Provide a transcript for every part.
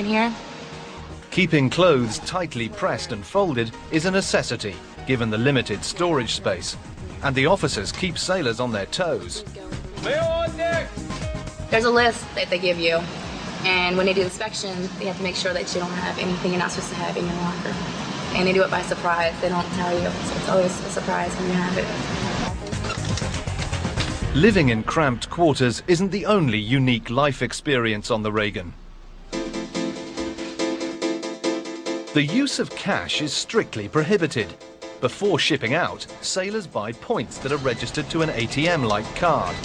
in here. Keeping clothes tightly pressed and folded is a necessity, given the limited storage space. And the officers keep sailors on their toes. There's a list that they give you, and when they do inspection, they have to make sure that you don't have anything you're not supposed to have in your locker. And they do it by surprise. They don't tell you, so it's always a surprise when you have it. Living in cramped quarters isn't the only unique life experience on the Reagan. The use of cash is strictly prohibited. Before shipping out, sailors buy points that are registered to an ATM-like card.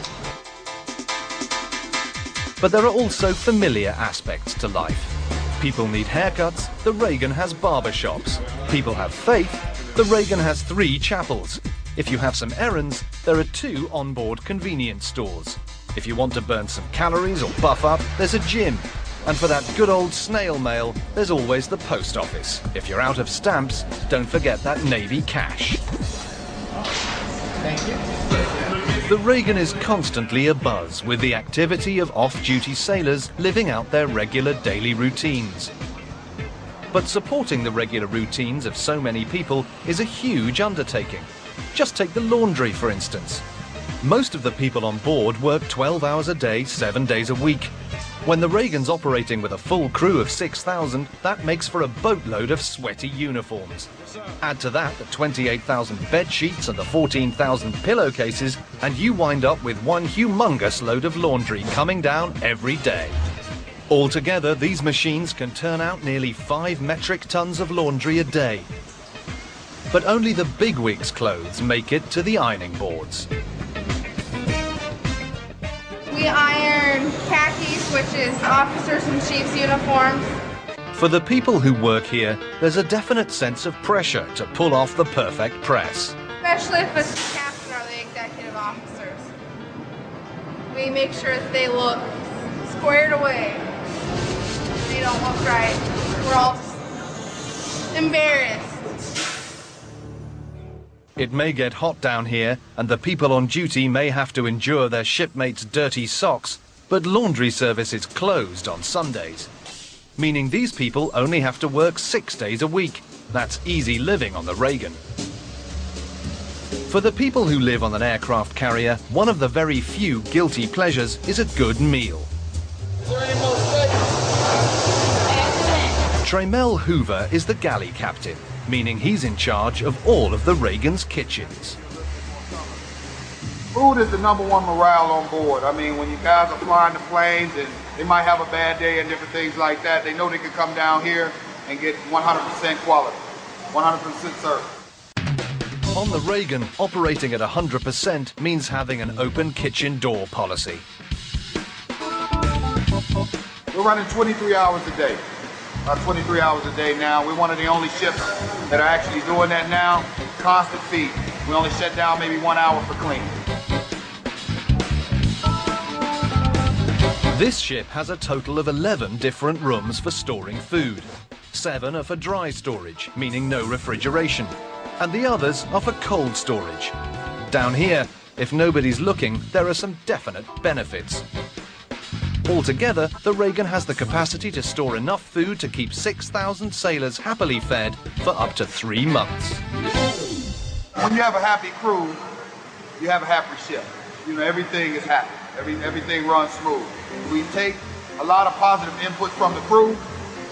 But there are also familiar aspects to life. People need haircuts, the Reagan has barbershops. People have faith, the Reagan has 3 chapels. If you have some errands, there are 2 onboard convenience stores. If you want to burn some calories or buff up, there's a gym. And for that good old snail mail, there's always the post office. If you're out of stamps, don't forget that Navy cash. Thank you. The Reagan is constantly abuzz with the activity of off-duty sailors living out their regular daily routines. But supporting the regular routines of so many people is a huge undertaking. Just take the laundry, for instance. Most of the people on board work 12 hours a day, 7 days a week. When the Reagan's operating with a full crew of 6,000, that makes for a boatload of sweaty uniforms. Add to that the 28,000 bed sheets and the 14,000 pillowcases, and you wind up with one humongous load of laundry coming down every day. Altogether, these machines can turn out nearly 5 metric tons of laundry a day. But only the bigwigs' clothes make it to the ironing boards. We iron khakis, which is officers and chiefs' uniforms. For the people who work here, there's a definite sense of pressure to pull off the perfect press. Especially if it's the captain or the executive officers. We make sure that they look squared away. They don't look right. We're all embarrassed. It may get hot down here, and the people on duty may have to endure their shipmates' dirty socks, but laundry service is closed on Sundays, meaning these people only have to work 6 days a week. That's easy living on the Reagan. For the people who live on an aircraft carrier, one of the very few guilty pleasures is a good meal. Is there any more steak? Trammell Hoover is the galley captain, meaning he's in charge of all of the Reagan's kitchens. Food is the #1 morale on board. I mean, when you guys are flying the planes and they might have a bad day and different things like that, they know they can come down here and get 100% quality, 100% service. On the Reagan, operating at 100% means having an open kitchen door policy. We're running 23 hours a day. About 23 hours a day now. We're one of the only ships that are actually doing that now. Constant feed. We only shut down maybe 1 hour for cleaning. This ship has a total of 11 different rooms for storing food. 7 are for dry storage, meaning no refrigeration, and the others are for cold storage. Down here, if nobody's looking, there are some definite benefits. Altogether, the Reagan has the capacity to store enough food to keep 6,000 sailors happily fed for up to 3 months. When you have a happy crew, you have a happy ship. You know, everything is happy. Everything runs smooth. We take a lot of positive inputs from the crew,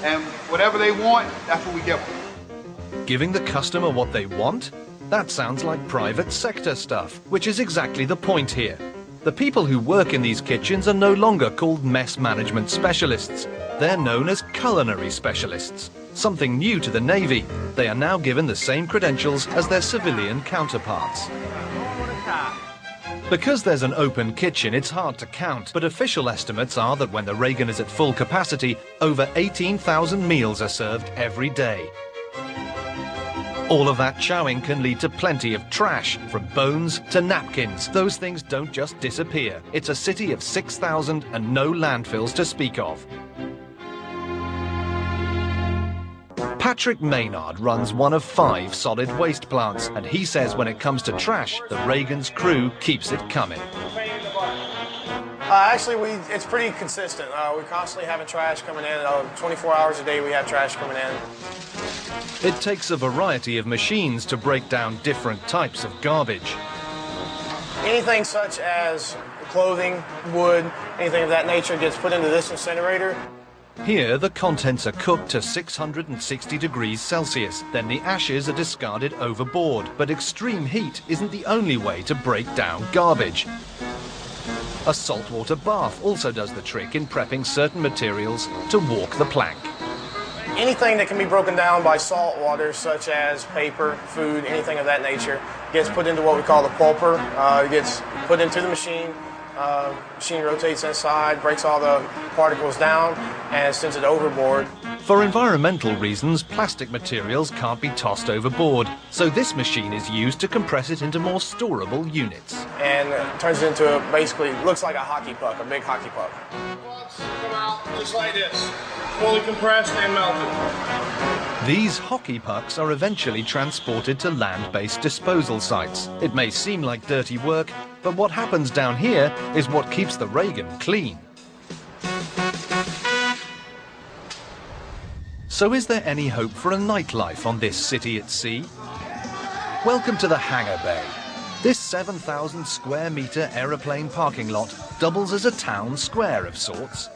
and whatever they want, that's what we give them. Giving the customer what they want? That sounds like private sector stuff, which is exactly the point here. The people who work in these kitchens are no longer called mess management specialists. They're known as culinary specialists. Something new to the Navy. They are now given the same credentials as their civilian counterparts. Because there's an open kitchen, it's hard to count, but official estimates are that when the Reagan is at full capacity, over 18,000 meals are served every day. All of that chowing can lead to plenty of trash, from bones to napkins. Those things don't just disappear. It's a city of 6,000 and no landfills to speak of. Patrick Maynard runs one of 5 solid waste plants, and he says when it comes to trash, the Reagan's crew keeps it coming. Actually, it's pretty consistent. We're constantly having trash coming in. 24 hours a day we have trash coming in. It takes a variety of machines to break down different types of garbage. Anything such as clothing, wood, anything of that nature gets put into this incinerator. Here, the contents are cooked to 660 degrees Celsius. Then the ashes are discarded overboard. But extreme heat isn't the only way to break down garbage. A saltwater bath also does the trick in prepping certain materials to walk the plank. Anything that can be broken down by salt water, such as paper, food, anything of that nature, gets put into what we call the pulper. It gets put into the machine. Machine rotates inside, breaks all the particles down, and sends it overboard. For environmental reasons, plastic materials can't be tossed overboard, so this machine is used to compress it into more storable units. And turns it into basically looks like a hockey puck, a big hockey puck. Pucks come out just like this, fully compressed and melted. These hockey pucks are eventually transported to land-based disposal sites. It may seem like dirty work, but what happens down here is what keeps the Reagan clean. So is there any hope for a nightlife on this city at sea? Welcome to the hangar bay. This 7,000 square metre aeroplane parking lot doubles as a town square of sorts.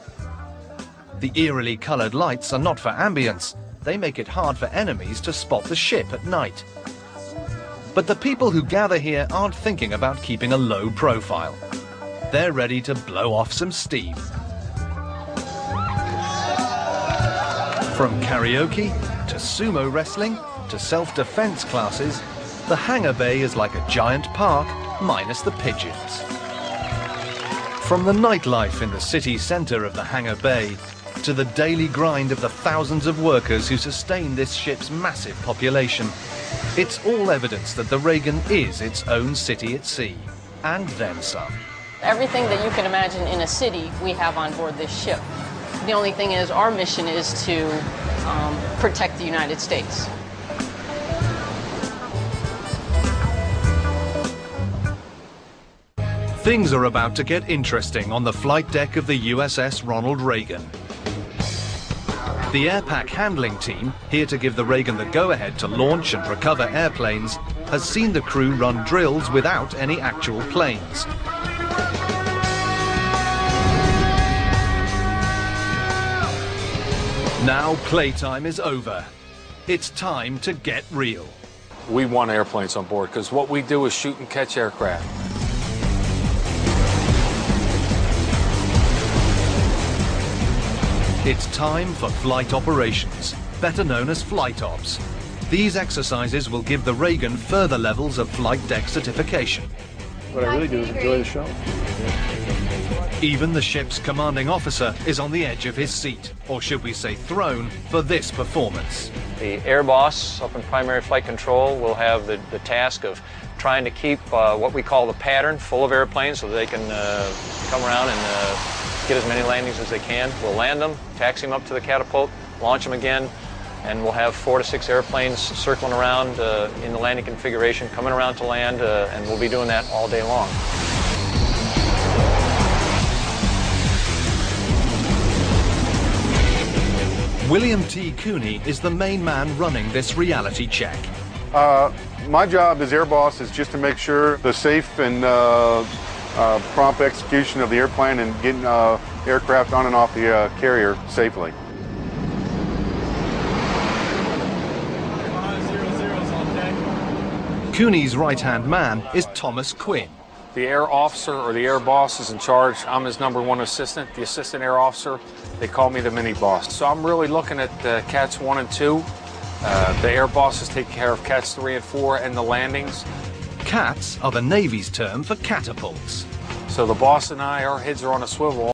The eerily coloured lights are not for ambience. They make it hard for enemies to spot the ship at night. But the people who gather here aren't thinking about keeping a low profile. They're ready to blow off some steam. From karaoke to sumo wrestling to self-defense classes, the hangar bay is like a giant park minus the pigeons. From the nightlife in the city centre of the hangar bay to the daily grind of the thousands of workers who sustain this ship's massive population, it's all evidence that the Reagan is its own city at sea, and then some. Everything that you can imagine in a city, we have on board this ship. The only thing is, our mission is to protect the United States. Things are about to get interesting on the flight deck of the USS Ronald Reagan. The airpack handling team, here to give the Reagan the go-ahead to launch and recover airplanes, has seen the crew run drills without any actual planes. Now playtime is over. It's time to get real. We want airplanes on board because what we do is shoot and catch aircraft. It's time for flight operations, better known as flight ops. These exercises will give the Reagan further levels of flight deck certification. What I really do is enjoy the show. Even the ship's commanding officer is on the edge of his seat, or should we say throne, for this performance. The air boss up in primary flight control will have the task of trying to keep what we call the pattern full of airplanes so that they can come around and get as many landings as they can. We'll land them, taxi them up to the catapult, launch them again, and we'll have 4 to 6 airplanes circling around in the landing configuration, coming around to land, and we'll be doing that all day long. William T. Cooney is the main man running this reality check. My job as air boss is just to make sure the safe and prompt execution of the airplane and getting aircraft on and off the carrier safely. Cooney's right-hand man is Thomas Quinn. The air officer or the air boss is in charge. I'm his #1 assistant, the assistant air officer. They call me the mini boss. So I'm really looking at Cats 1 and 2. The air bosses take care of Cats 3 and 4 and the landings. Cats are the Navy's term for catapults. So the boss and I, our heads are on a swivel.